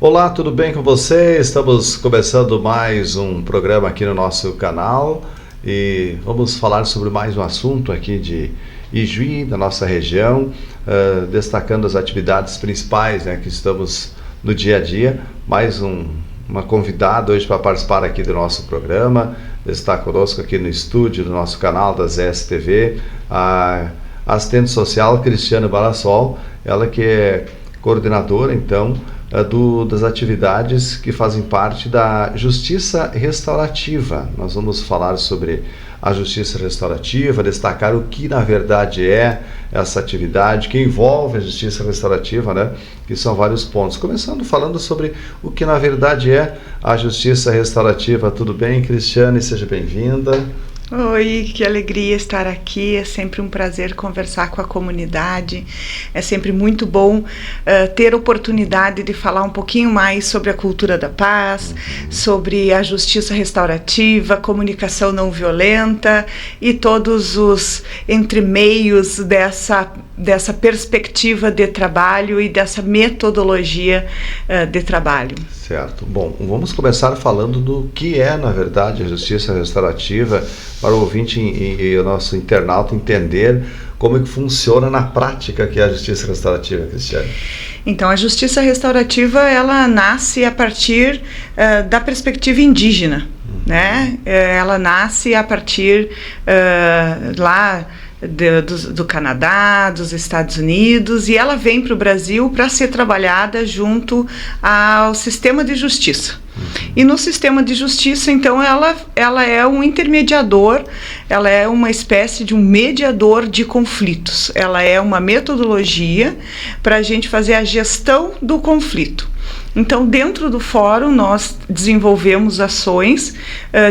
Olá, tudo bem com você? Estamos começando mais um programa aqui no nosso canal e vamos falar sobre mais um assunto aqui de Ijuí, da nossa região, destacando as atividades principais, que estamos no dia a dia. Mais uma convidada hoje para participar aqui do nosso programa, está conosco aqui no estúdio do nosso canal da ZSTV, a assistente social Cristiane Balassol, ela que é coordenadora, então, das atividades que fazem parte da Justiça Restaurativa. Nós vamos falar sobre a Justiça Restaurativa, destacar o que na verdade é essa atividade, que envolve a Justiça Restaurativa, que são vários pontos. Começando falando sobre o que na verdade é a Justiça Restaurativa. Tudo bem, Cristiane? Seja bem-vinda. Oi, que alegria estar aqui, é sempre um prazer conversar com a comunidade, é sempre muito bom ter oportunidade de falar um pouquinho mais sobre a cultura da paz, sobre a justiça restaurativa, comunicação não violenta e todos os entremeios dessa perspectiva de trabalho e dessa metodologia de trabalho. Certo. Bom, vamos começar falando do que é, na verdade, a justiça restaurativa, para o ouvinte e o nosso internauta entender como é que funciona na prática que é a justiça restaurativa, Cristiane. Então, a justiça restaurativa, ela nasce a partir da perspectiva indígena, Ela nasce a partir lá do Canadá, dos Estados Unidos, e ela vem para o Brasil para ser trabalhada junto ao sistema de justiça. E no sistema de justiça, então, ela é um intermediador, ela é uma espécie de um mediador de conflitos. Ela é uma metodologia para a gente fazer a gestão do conflito. Então, dentro do fórum, nós desenvolvemos ações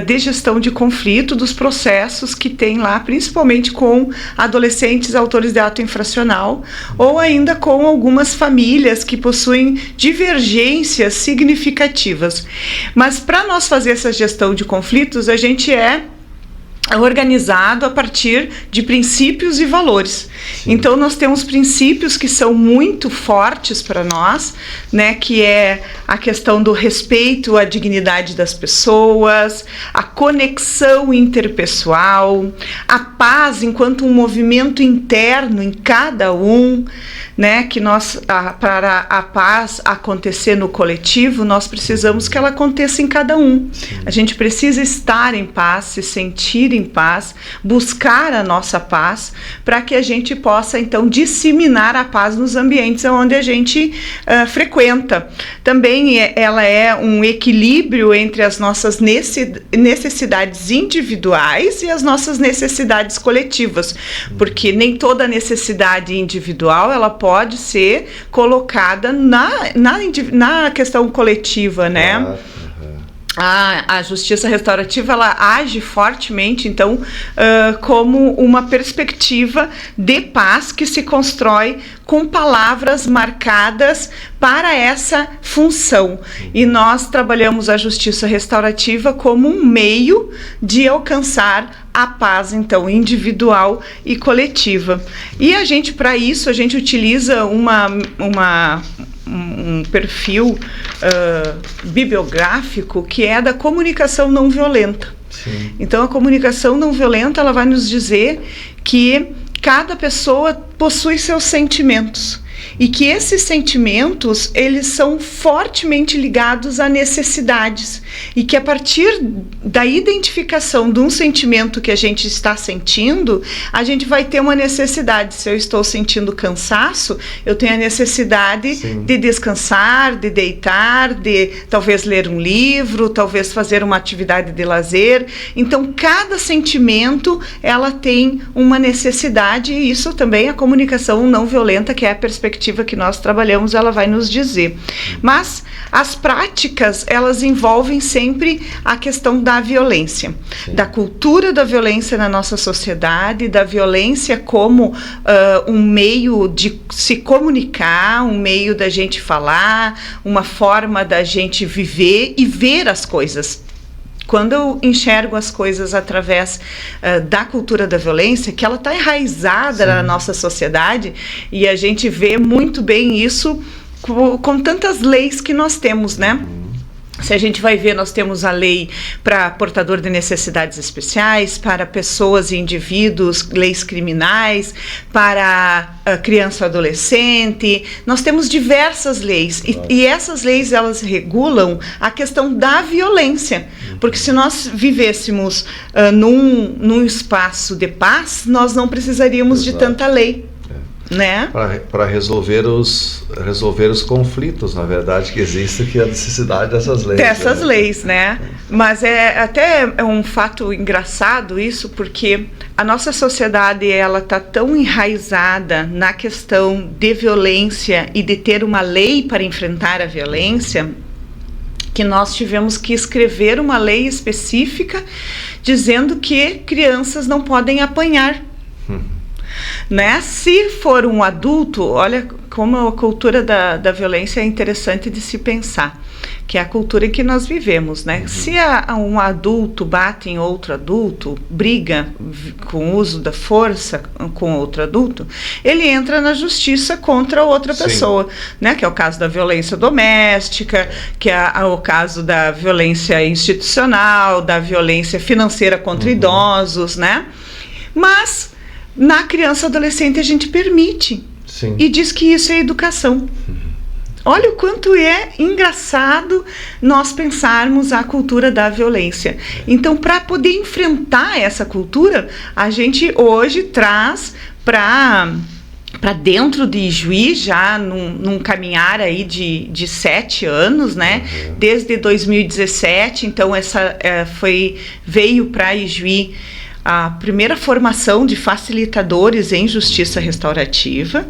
de gestão de conflito dos processos que tem lá, principalmente com adolescentes autores de ato infracional, ou ainda com algumas famílias que possuem divergências significativas. Mas para nós fazer essa gestão de conflitos, a gente é organizado a partir de princípios e valores. Sim. Então, nós temos princípios que são muito fortes para nós, que é a questão do respeito à dignidade das pessoas, a conexão interpessoal, a paz enquanto um movimento interno em cada um, que para a paz acontecer no coletivo, nós precisamos que ela aconteça em cada um. Sim. A gente precisa estar em paz, se sentir em paz, buscar a nossa paz, para que a gente possa, então, disseminar a paz nos ambientes onde a gente frequenta. Também ela é um equilíbrio entre as nossas necessidades individuais e as nossas necessidades coletivas, porque nem toda necessidade individual ela pode ser colocada na questão coletiva, A justiça restaurativa, ela age fortemente, então, como uma perspectiva de paz que se constrói com palavras marcadas para essa função. E nós trabalhamos a justiça restaurativa como um meio de alcançar a paz, então, individual e coletiva. E para isso, a gente utiliza um perfil bibliográfico que é da comunicação não violenta. Sim. Então, a comunicação não violenta, ela vai nos dizer que cada pessoa possui seus sentimentos e que esses sentimentos, eles são fortemente ligados a necessidades e que a partir da identificação de um sentimento que a gente está sentindo, a gente vai ter uma necessidade. Se eu estou sentindo cansaço, eu tenho a necessidade Sim. de descansar, de deitar, de talvez ler um livro, talvez fazer uma atividade de lazer. Então, cada sentimento, ela tem uma necessidade, e isso também a comunicação não violenta, que é a perspectiva que nós trabalhamos, ela vai nos dizer. Mas as práticas, elas envolvem sempre a questão da violência, Sim. da cultura da violência na nossa sociedade, da violência como um meio de se comunicar, um meio da gente falar, uma forma da gente viver e ver as coisas. Quando eu enxergo as coisas através da cultura da violência, que ela está enraizada Sim. na nossa sociedade, e a gente vê muito bem isso com tantas leis que nós temos, né? Se a gente vai ver, nós temos a lei para portador de necessidades especiais, para pessoas e indivíduos, leis criminais, para a criança e adolescente. Nós temos diversas leis e essas leis, elas regulam a questão da violência, porque se nós vivêssemos num espaço de paz, nós não precisaríamos de tanta lei. Né? Para resolver os conflitos, na verdade, que existe, que é a necessidade dessas leis. Dessas leis, né? Mas é um fato engraçado isso, porque a nossa sociedade, ela está tão enraizada na questão de violência e de ter uma lei para enfrentar a violência, que nós tivemos que escrever uma lei específica dizendo que crianças não podem apanhar. Né? Se for um adulto, olha como a cultura da violência é interessante de se pensar, que é a cultura em que nós vivemos, né? Se um adulto bate em outro adulto, briga com o uso da força com outro adulto, ele entra na justiça contra outra pessoa, né? Que é o caso da violência doméstica, que é o caso da violência institucional, da violência financeira contra idosos, né? Mas na criança e adolescente a gente permite. Sim. E diz que isso é educação. Olha o quanto é engraçado nós pensarmos a cultura da violência. Então, para poder enfrentar essa cultura, a gente hoje traz para dentro de Ijuí, já num caminhar aí de 7 anos, né? Desde 2017, então veio para Ijuí a primeira formação de facilitadores em justiça restaurativa,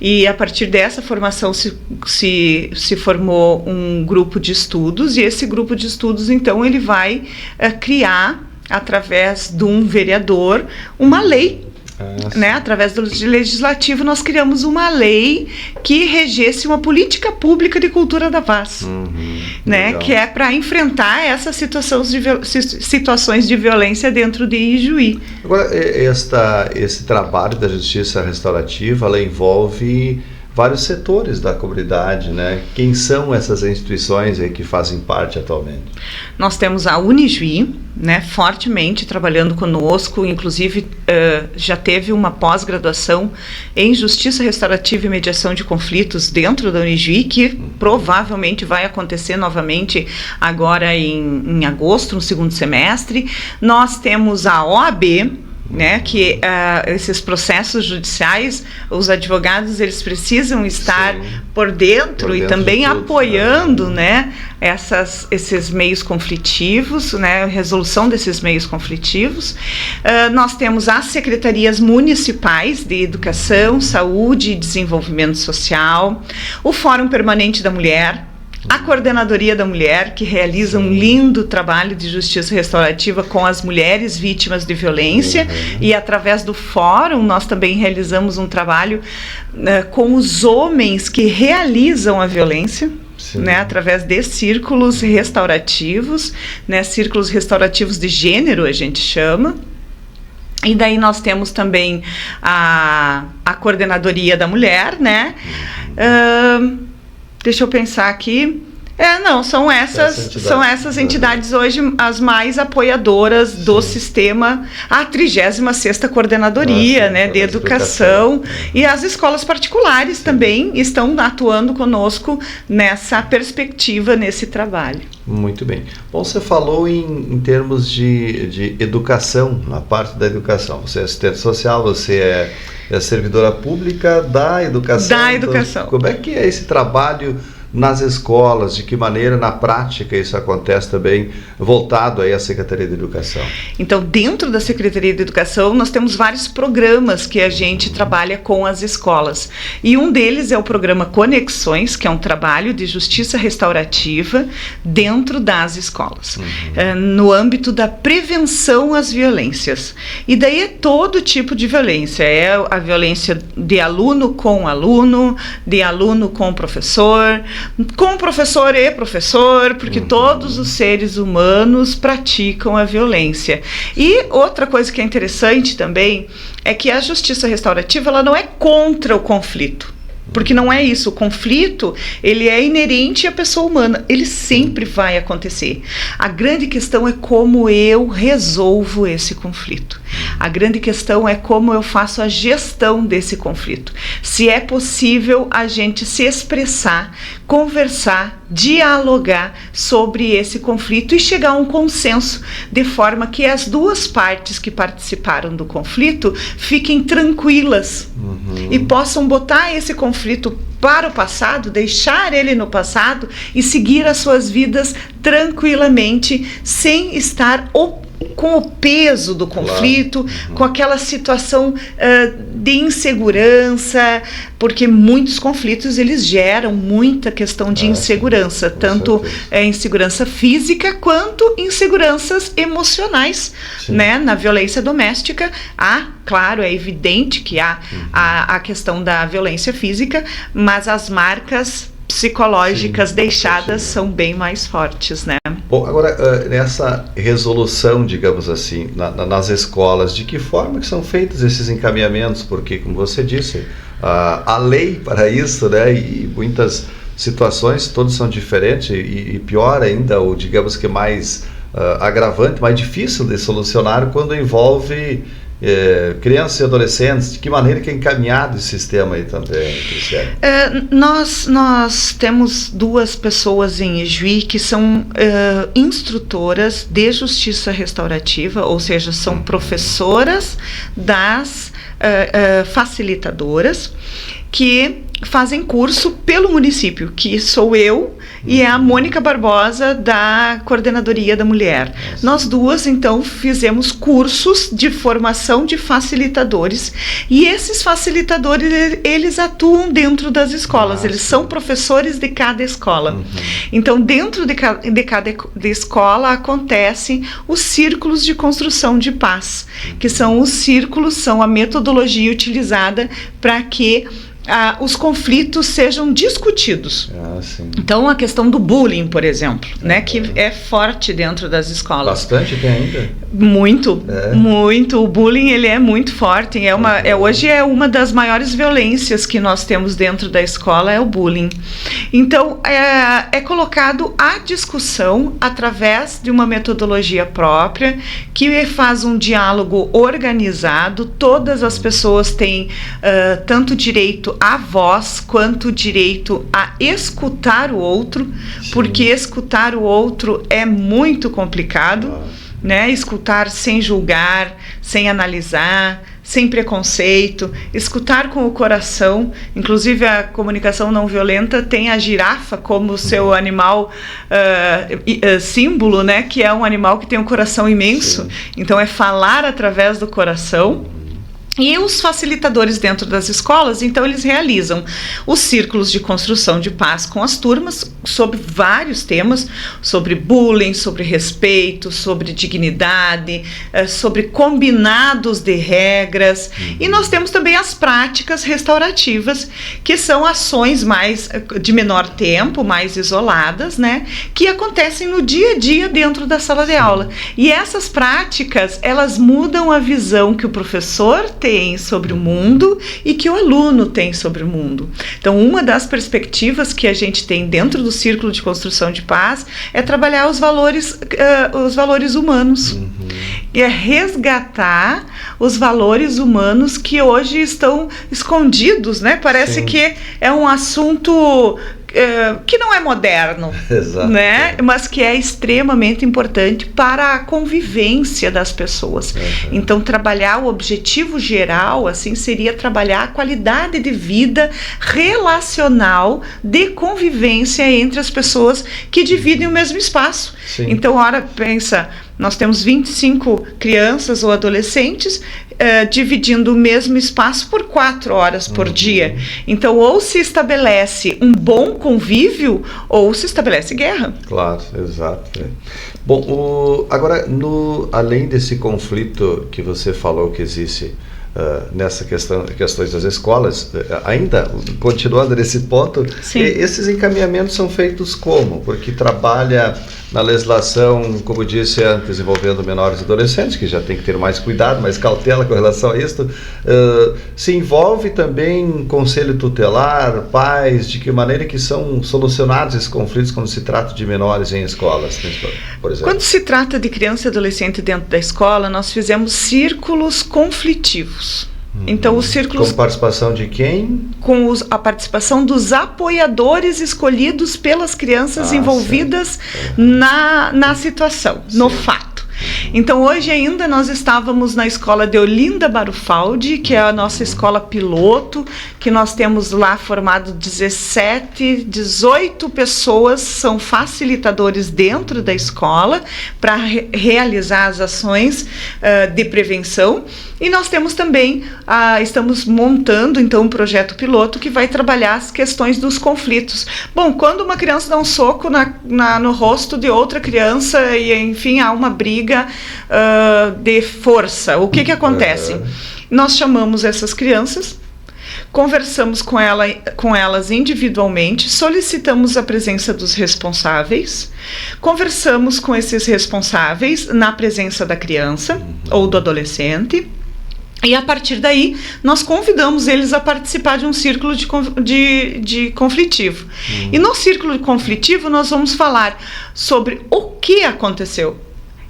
e a partir dessa formação se formou um grupo de estudos, e esse grupo de estudos, então, ele vai criar, através de um vereador, uma lei. Né? Através do legislativo, nós criamos uma lei que regesse uma política pública de cultura da paz, né? Que é para enfrentar essas situações de violência dentro de Ijuí. Agora, esse trabalho da justiça restaurativa, ela envolve vários setores da comunidade, né? Quem são essas instituições aí que fazem parte atualmente? Nós temos a Unijuí, né, fortemente trabalhando conosco, inclusive já teve uma pós-graduação em Justiça Restaurativa e Mediação de Conflitos dentro da Unijuí, que provavelmente vai acontecer novamente agora em agosto, no segundo semestre. Nós temos a OAB, né, que esses processos judiciais, os advogados, eles precisam estar por dentro e também apoiando, né, esses meios conflitivos, né, a resolução desses meios conflitivos. Nós temos as secretarias municipais de Educação, Saúde e Desenvolvimento Social, o Fórum Permanente da Mulher, a Coordenadoria da Mulher, que realiza um lindo trabalho de justiça restaurativa com as mulheres vítimas de violência, e através do fórum nós também realizamos um trabalho com os homens que realizam a violência, né, através de círculos restaurativos, né, círculos restaurativos de gênero, a gente chama. E daí nós temos também a Coordenadoria da Mulher, né? Deixa eu pensar aqui. São essas entidades hoje as mais apoiadoras do sistema, a 36ª Coordenadoria, né, de Educação, e as escolas particulares também estão atuando conosco nessa perspectiva, nesse trabalho. Muito bem. Bom, você falou em termos de educação, na parte da educação. Você é assistente social, você é servidora pública da educação. Da educação. Então, como é que é esse trabalho nas escolas, de que maneira na prática isso acontece também, voltado aí à Secretaria de Educação? Então, dentro da Secretaria de Educação, nós temos vários programas que a gente trabalha com as escolas, e um deles é o programa Conexões, que é um trabalho de justiça restaurativa dentro das escolas, no âmbito da prevenção às violências. E daí é todo tipo de violência, é a violência de aluno com aluno, de aluno com professor e professor, porque todos os seres humanos praticam a violência. E outra coisa que é interessante também é que a justiça restaurativa, ela não é contra o conflito. Porque não é isso, o conflito, ele é inerente à pessoa humana, ele sempre vai acontecer. A grande questão é como eu resolvo esse conflito. A grande questão é como eu faço a gestão desse conflito. Se é possível a gente se expressar, conversar, dialogar sobre esse conflito e chegar a um consenso, de forma que as duas partes que participaram do conflito fiquem tranquilas e possam botar esse conflito para o passado, deixar ele no passado e seguir as suas vidas tranquilamente, sem estar com o peso do conflito, com aquela situação de insegurança, porque muitos conflitos eles geram muita questão de insegurança, tanto insegurança física quanto inseguranças emocionais, né? Na violência doméstica, claro, é evidente que há a questão da violência física, mas as marcas psicológicas deixadas são bem mais fortes, né? Bom, agora, nessa resolução, digamos assim, nas escolas, de que forma que são feitos esses encaminhamentos? Porque, como você disse, a lei para isso, né, e muitas situações, todas são diferentes, e pior ainda, ou digamos que mais agravante, mais difícil de solucionar quando envolve crianças e adolescentes. De que maneira que é encaminhado esse sistema aí também, Cristiane? Nós temos duas pessoas em Ijuí que são instrutoras de justiça restaurativa, ou seja, são professoras das facilitadoras que fazem curso pelo município, que sou eu e é a Mônica Barbosa da Coordenadoria da Mulher. Nós duas, então, fizemos cursos de formação de facilitadores, e esses facilitadores, eles atuam dentro das escolas, eles são professores de cada escola. Então, dentro de cada escola acontecem os círculos de construção de paz, que são os círculos, são a metodologia utilizada para que os conflitos sejam discutidos. Então, a questão do bullying, por exemplo, né, que é forte dentro das escolas. Bastante tem ainda? Muito. O bullying, ele é muito forte. Hoje é uma das maiores violências que nós temos dentro da escola, é o bullying. Então, é colocado à discussão através de uma metodologia própria, que faz um diálogo organizado. Todas as pessoas têm tanto direito à voz quanto direito a escutar o outro, porque escutar o outro é muito complicado, né? Escutar sem julgar, sem analisar, sem preconceito, escutar com o coração. Inclusive, a comunicação não violenta tem a girafa como seu animal símbolo, né? Que é um animal que tem um coração imenso. Então, é falar através do coração. E os facilitadores dentro das escolas, então, eles realizam os círculos de construção de paz com as turmas sobre vários temas, sobre bullying, sobre respeito, sobre dignidade, sobre combinados de regras. E nós temos também as práticas restaurativas, que são ações de menor tempo, mais isoladas, né, que acontecem no dia a dia dentro da sala de aula. E essas práticas, elas mudam a visão que o professor tem sobre o mundo e que o aluno tem sobre o mundo. Então, uma das perspectivas que a gente tem dentro do círculo de construção de paz é trabalhar os valores humanos. E é resgatar os valores humanos que hoje estão escondidos, né? Parece que é um assunto que não é moderno, né? Mas que é extremamente importante para a convivência das pessoas. Então, trabalhar o objetivo geral, assim, seria trabalhar a qualidade de vida relacional, de convivência entre as pessoas que dividem o mesmo espaço. Então, ora, pensa, nós temos 25 crianças ou adolescentes dividindo o mesmo espaço por 4 horas por dia. Então, ou se estabelece um bom convívio, ou se estabelece guerra. Claro, exato. Bom, agora, além desse conflito que você falou que existe nessa questões das escolas, ainda continuando nesse ponto, esses encaminhamentos são feitos como? Porque trabalha na legislação, como disse antes, envolvendo menores e adolescentes, que já tem que ter mais cuidado, mais cautela com relação a isso, se envolve também conselho tutelar, pais, de que maneira que são solucionados esses conflitos quando se trata de menores em escolas, por exemplo? Quando se trata de criança e adolescente dentro da escola, nós fizemos círculos conflitivos. Então, os círculos... Com participação de quem? Com a participação dos apoiadores escolhidos pelas crianças envolvidas na situação, no fato. Então, hoje ainda nós estávamos na escola de Olinda Barufaldi, que é a nossa escola piloto, que nós temos lá formado 18 pessoas, são facilitadores dentro da escola para realizar as ações de prevenção. E nós temos também, estamos montando então um projeto piloto que vai trabalhar as questões dos conflitos. Bom, quando uma criança dá um soco no rosto de outra criança e enfim há uma briga de força, o que acontece? Nós chamamos essas crianças, conversamos com elas individualmente, solicitamos a presença dos responsáveis, conversamos com esses responsáveis na presença da criança ou do adolescente. E a partir daí, nós convidamos eles a participar de um círculo de conflitivo. E no círculo conflitivo, nós vamos falar sobre o que aconteceu.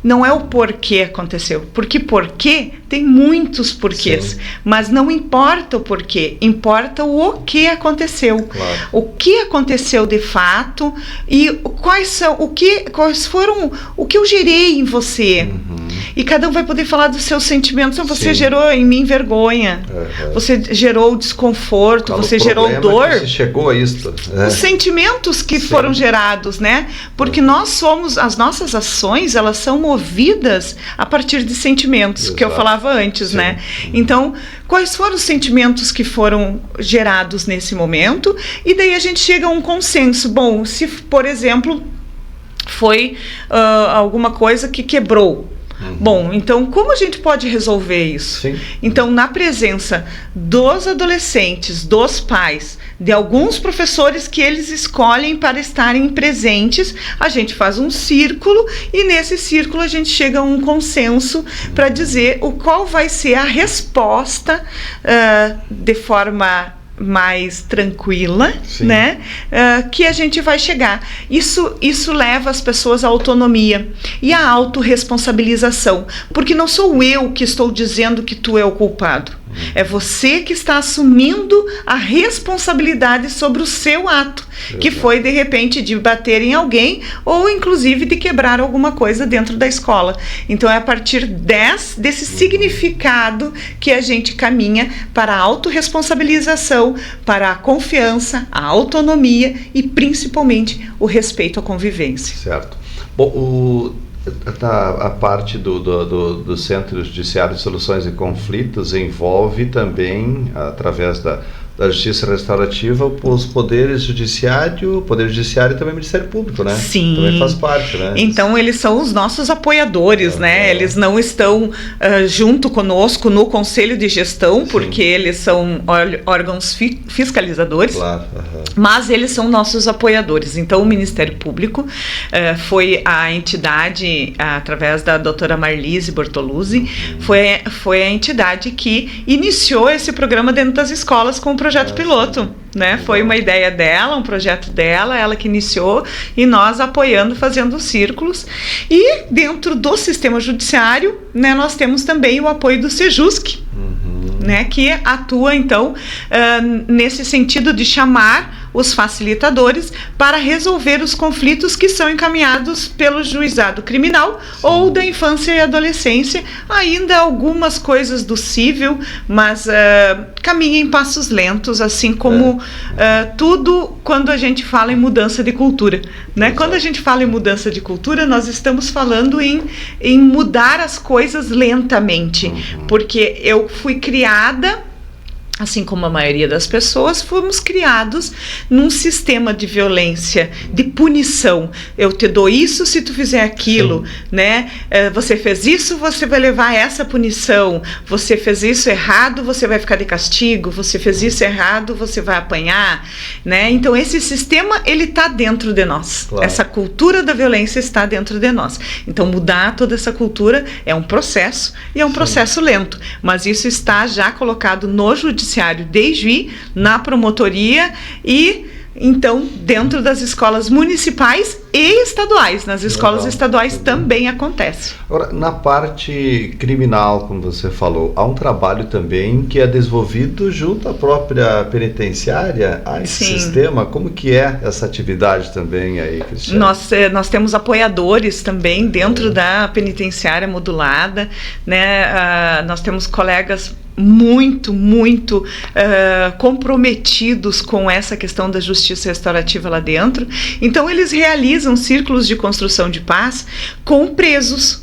Não é o porquê aconteceu, porque porquê tem muitos porquês, mas não importa o porquê, importa o que aconteceu. Claro. O que aconteceu de fato e quais foram o que eu gerei em você. E cada um vai poder falar dos seus sentimentos. Então, você gerou em mim vergonha, você gerou desconforto, você gerou dor. Você chegou a isso. Os sentimentos que foram gerados, né? Porque as nossas ações, elas são movidas a partir de sentimentos, que eu falava antes, né? Então, quais foram os sentimentos que foram gerados nesse momento? E daí a gente chega a um consenso. Bom, se, por exemplo, foi alguma coisa que quebrou. Bom, então como a gente pode resolver isso? Então, na presença dos adolescentes, dos pais, de alguns professores que eles escolhem para estarem presentes, a gente faz um círculo e nesse círculo a gente chega a um consenso para dizer qual vai ser a resposta de forma mais tranquila, né? Que a gente vai chegar. Isso leva as pessoas à autonomia e à autorresponsabilização, porque não sou eu que estou dizendo que tu é o culpado. É você que está assumindo a responsabilidade sobre o seu ato, que foi, de repente, de bater em alguém ou, inclusive, de quebrar alguma coisa dentro da escola. Então, é a partir desse significado que a gente caminha para a autorresponsabilização, para a confiança, a autonomia e, principalmente, o respeito à convivência. Certo. Bom, a parte do Centro Judiciário de Soluções de Conflitos envolve também, através da Justiça Restaurativa, os poderes judiciário, Poder Judiciário e também o Ministério Público, né? Sim. Também faz parte, né? Então, eles são os nossos apoiadores, né? Eles não estão junto conosco no Conselho de Gestão, porque eles são órgãos fiscalizadores, mas eles são nossos apoiadores. Então, o Ministério Público foi a entidade, através da doutora Marlise Bortoluzzi, foi a entidade que iniciou esse programa dentro das escolas com o projeto piloto, né? Foi uma ideia dela, um projeto dela, ela que iniciou, e nós apoiando, fazendo círculos. E dentro do sistema judiciário, né, nós temos também o apoio do Sejusc, né, que atua, então, nesse sentido de chamar os facilitadores para resolver os conflitos que são encaminhados pelo juizado criminal ou da infância e adolescência. Ainda algumas coisas do civil, mas caminha em passos lentos, assim como tudo quando a gente fala em mudança de cultura, né? Quando a gente fala em mudança de cultura, nós estamos falando em mudar as coisas lentamente, porque eu fui criada assim como a maioria das pessoas, fomos criados num sistema de violência, de punição. Eu te dou isso se tu fizer aquilo, né? Você fez isso, você vai levar essa punição. Você fez isso errado, você vai ficar de castigo. Você fez isso errado, você vai apanhar, né? Então esse sistema, ele está dentro de nós. Claro. Essa cultura da violência está dentro de nós. Então mudar toda essa cultura é um processo, e é um processo lento, mas isso está já colocado no judiciário de Ijuí, na promotoria e então dentro das escolas municipais e estaduais. Nas escolas estaduais também acontece. Agora, na parte criminal, como você falou, há um trabalho também que é desenvolvido junto à própria penitenciária, a esse sistema. Como que é essa atividade também aí, Cristiane? Nós temos apoiadores também dentro da penitenciária modulada, né? Nós temos colegas muito comprometidos com essa questão da justiça restaurativa lá dentro. Então eles realizam círculos de construção de paz com presos,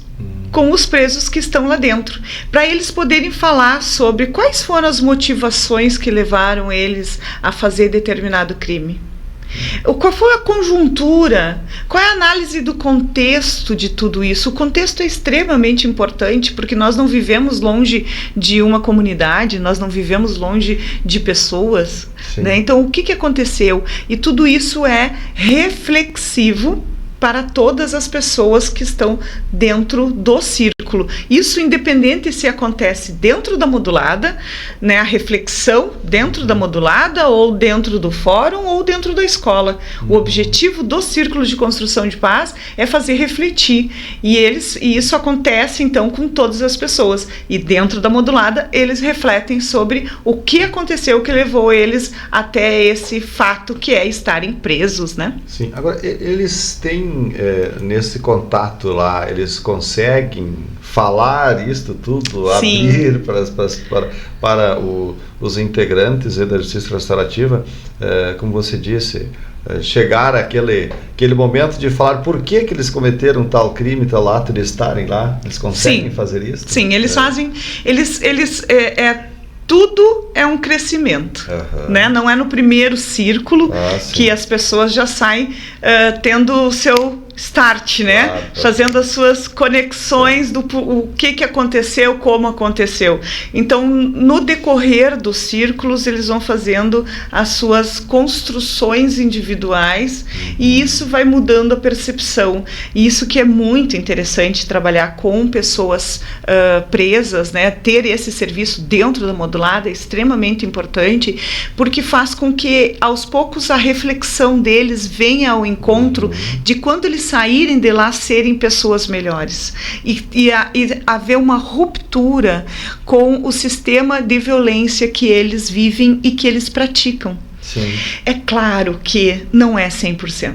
com os presos que estão lá dentro, para eles poderem falar sobre quais foram as motivações que levaram eles a fazer determinado crime. Qual foi a conjuntura? Qual é a análise do contexto de tudo isso? O contexto é extremamente importante, porque nós não vivemos longe de uma comunidade, nós não vivemos longe de pessoas, né? Então, o que aconteceu? E tudo isso é reflexivo para todas as pessoas que estão dentro do círculo. Isso independente se acontece dentro da modulada, né, a reflexão dentro da modulada, ou dentro do fórum, ou dentro da escola. O objetivo do círculo de construção de paz é fazer refletir. E isso acontece, então, com todas as pessoas. E dentro da modulada, eles refletem sobre o que aconteceu que levou eles até esse fato que é estarem presos, né? Sim. Agora, eles têm nesse contato lá, eles conseguem falar isto tudo, abrir para os integrantes da Justiça Restaurativa, como você disse, chegar àquele momento de falar por que eles cometeram tal crime, tal ato de estarem lá. Eles conseguem fazer isso? Sim, eles fazem, tudo é um crescimento, né? Não é no primeiro círculo que as pessoas já saem tendo o seu start, né? Claro. Fazendo as suas conexões do o que aconteceu, como aconteceu. Então, no decorrer dos círculos, eles vão fazendo as suas construções individuais, e isso vai mudando a percepção. E isso que é muito interessante, trabalhar com pessoas presas, né? Ter esse serviço dentro da modulada é extremamente importante, porque faz com que, aos poucos, a reflexão deles venha ao encontro de quando eles saírem de lá serem pessoas melhores e haver uma ruptura com o sistema de violência que eles vivem e que eles praticam. Sim. É claro que não é 100%.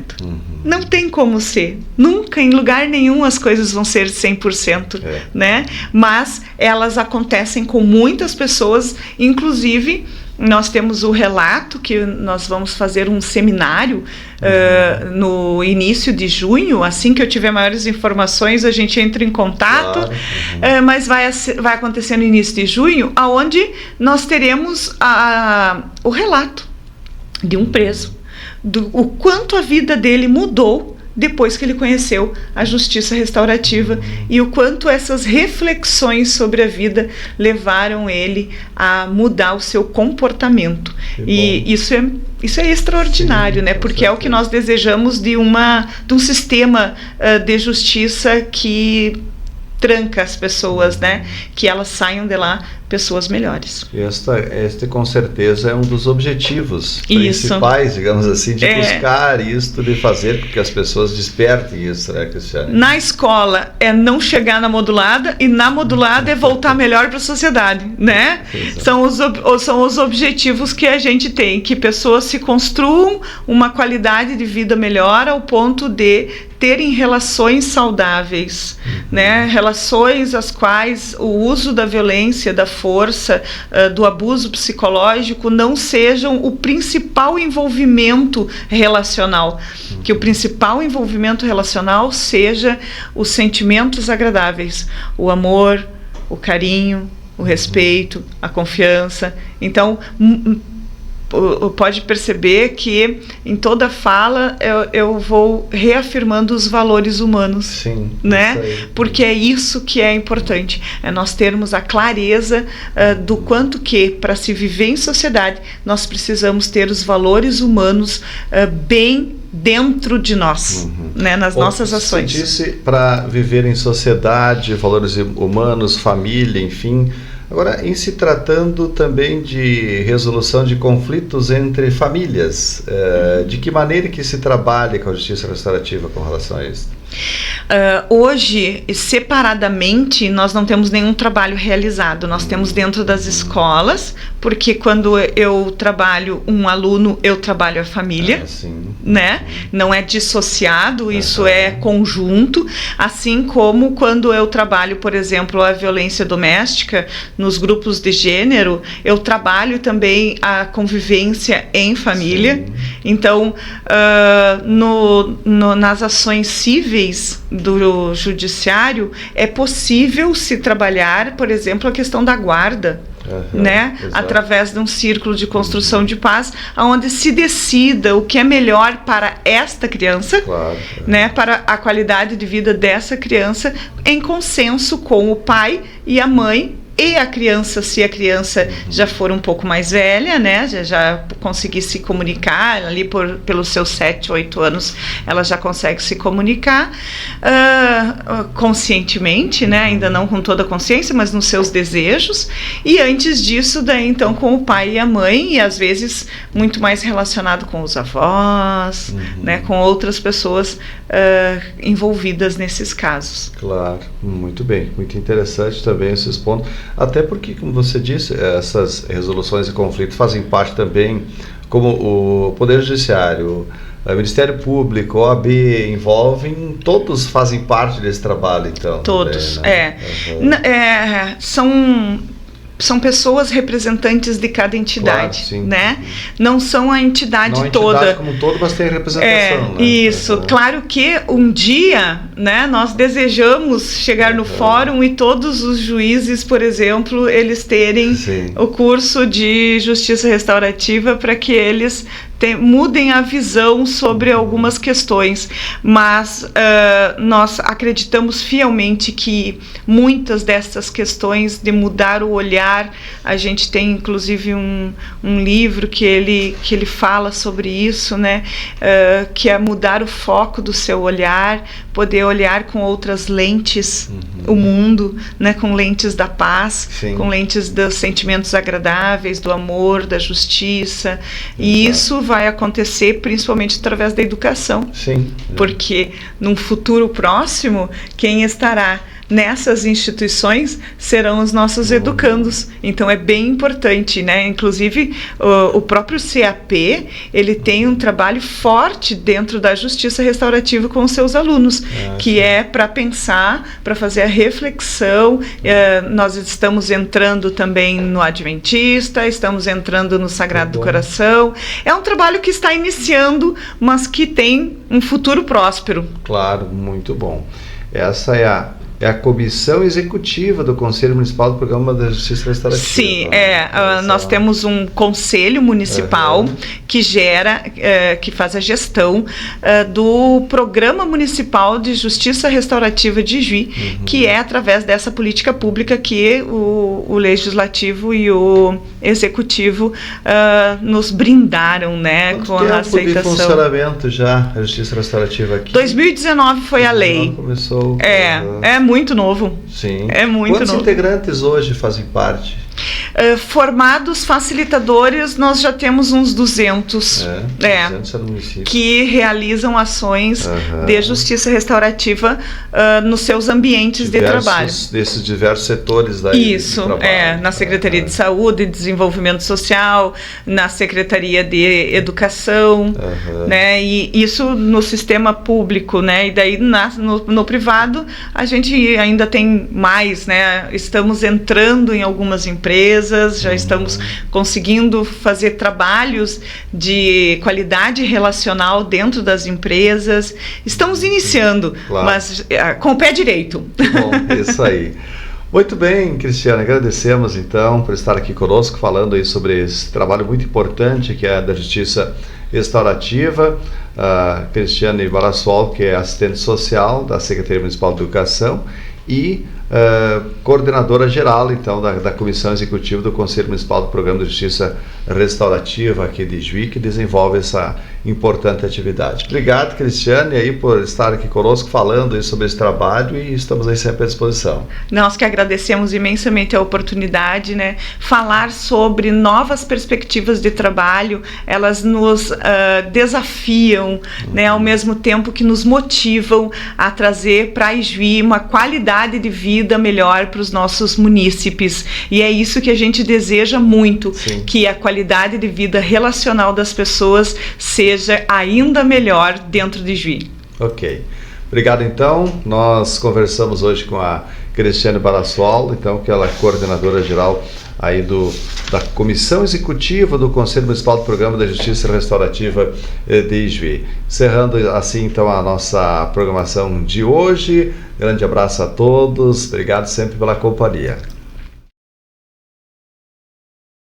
Não tem como ser. Nunca, em lugar nenhum, as coisas vão ser 100%, né? Mas elas acontecem com muitas pessoas, inclusive. Nós temos o relato que nós vamos fazer um seminário no início de junho. Assim que eu tiver maiores informações, a gente entra em contato. Claro. Mas vai acontecer no início de junho, onde nós teremos o relato de um preso, o quanto a vida dele mudou depois que ele conheceu a justiça restaurativa, e o quanto essas reflexões sobre a vida levaram ele a mudar o seu comportamento. E isso é extraordinário, né? Porque é o que nós desejamos de um sistema de justiça que tranca as pessoas, né? Que elas saiam de lá pessoas melhores. Este com certeza é um dos objetivos principais, digamos assim, de buscar isto, de fazer com que as pessoas despertem isso, né, Cristiane? Na escola é não chegar na modulada, e na modulada é voltar melhor para a sociedade, né? São os objetivos que a gente tem, que pessoas se construam uma qualidade de vida melhor ao ponto de terem relações saudáveis, né? Relações as quais o uso da violência, da força, do abuso psicológico não sejam o principal envolvimento relacional. Que o principal envolvimento relacional seja os sentimentos agradáveis, o amor, o carinho, o respeito, a confiança. Então, pode perceber que em toda fala eu vou reafirmando os valores humanos. Sim, né? Porque é isso que é importante, é nós termos a clareza do quanto que, para se viver em sociedade, nós precisamos ter os valores humanos bem dentro de nós, né? Nas nossas ações. Você disse para viver em sociedade, valores humanos, família, enfim. Agora, em se tratando também de resolução de conflitos entre famílias, de que maneira que se trabalha com a justiça restaurativa com relação a isso? Hoje, separadamente, nós não temos nenhum trabalho realizado. Nós temos dentro das escolas, porque quando eu trabalho um aluno, eu trabalho a família, né? Não é dissociado, isso é conjunto. Assim como quando eu trabalho, por exemplo, a violência doméstica nos grupos de gênero, eu trabalho também a convivência em família. Então, nas ações cíveis do judiciário, é possível se trabalhar, por exemplo, a questão da guarda, né? Através de um círculo de construção de paz, onde se decida o que é melhor para esta criança, né? Para a qualidade de vida dessa criança, em consenso com o pai e a mãe, e a criança, se a criança já for um pouco mais velha, né, já conseguir se comunicar, ali pelos seus 7, 8 anos, ela já consegue se comunicar conscientemente, né, ainda não com toda a consciência, mas nos seus desejos, e antes disso, daí então com o pai e a mãe, e às vezes muito mais relacionado com os avós, né, com outras pessoas envolvidas nesses casos. Claro, muito bem, muito interessante também esses pontos. Até porque, como você disse, essas resoluções de conflito fazem parte também, como o Poder Judiciário, o Ministério Público, OAB, todos fazem parte desse trabalho, então. Todos, são pessoas representantes de cada entidade, né? Não são a entidade toda. Não a entidade como um todo, mas tem a representação, né? Isso. Claro que um dia, né, nós desejamos chegar no fórum e todos os juízes, por exemplo, eles terem o curso de justiça restaurativa para que eles mudem a visão sobre algumas questões, mas nós acreditamos fielmente que muitas dessas questões de mudar o olhar, a gente tem inclusive um livro que ele fala sobre isso, né, que é mudar o foco do seu olhar, poder olhar com outras lentes o mundo, né, com lentes da paz, com lentes dos sentimentos agradáveis, do amor, da justiça, e isso vai acontecer principalmente através da educação. Porque num futuro próximo, quem estará nessas instituições serão os nossos educandos. Então é bem importante, né? Inclusive o próprio CAP, ele tem um trabalho forte dentro da justiça restaurativa com os seus alunos, que é para pensar, para fazer a reflexão. Nós estamos entrando também no Adventista, estamos entrando no Sagrado do Coração. É um trabalho que está iniciando, mas que tem um futuro próspero. Claro, muito bom. Essa é a comissão executiva do Conselho Municipal do Programa da Justiça Restaurativa. Sim, nós temos um conselho municipal que gera, que faz a gestão do Programa Municipal de Justiça Restaurativa de Ijuí, que é através dessa política pública que o Legislativo e o Executivo nos brindaram, né, com a aceitação. De funcionamento já a Justiça Restaurativa aqui? 2019 foi a lei. Começou. É muito novo. Sim. É muito Quantos novo. integrantes hoje fazem parte? Formados facilitadores, nós já temos uns 200, 200 no município, que realizam ações de justiça restaurativa nos seus ambientes de trabalho. Desses diversos setores daí. Isso, na Secretaria de Saúde e Desenvolvimento Social, na Secretaria de Educação, né, e isso no sistema público, né, e daí no privado a gente ainda tem mais, né, estamos entrando em algumas empresas, já estamos conseguindo fazer trabalhos de qualidade relacional dentro das empresas. Estamos iniciando, mas com o pé direito. Bom, isso aí. Muito bem, Cristiane, agradecemos então por estar aqui conosco falando aí sobre esse trabalho muito importante que é da Justiça Restaurativa. Cristiane Barassuol, que é assistente social da Secretaria Municipal de Educação e coordenadora geral então da Comissão Executiva do Conselho Municipal do Programa de Justiça Restaurativa aqui de Ijuí, que desenvolve essa importante atividade. Obrigado, Cristiane, aí por estar aqui conosco falando aí sobre esse trabalho, e estamos aí sempre à disposição. Nós que agradecemos imensamente a oportunidade, né? Falar sobre novas perspectivas de trabalho, elas nos desafiam, né? Ao mesmo tempo que nos motivam a trazer para Ijuí uma qualidade de vida melhor para os nossos munícipes, e é isso que a gente deseja muito. Sim. Que a qualidade de vida relacional das pessoas seja ainda melhor dentro de Ijuí. Ok. Obrigado, então. Nós conversamos hoje com a Cristiane Barassuol, então, que ela é coordenadora geral aí da Comissão Executiva do Conselho Municipal do Programa da Justiça Restaurativa de Ijuí. Encerrando assim, então, a nossa programação de hoje. Grande abraço a todos. Obrigado sempre pela companhia.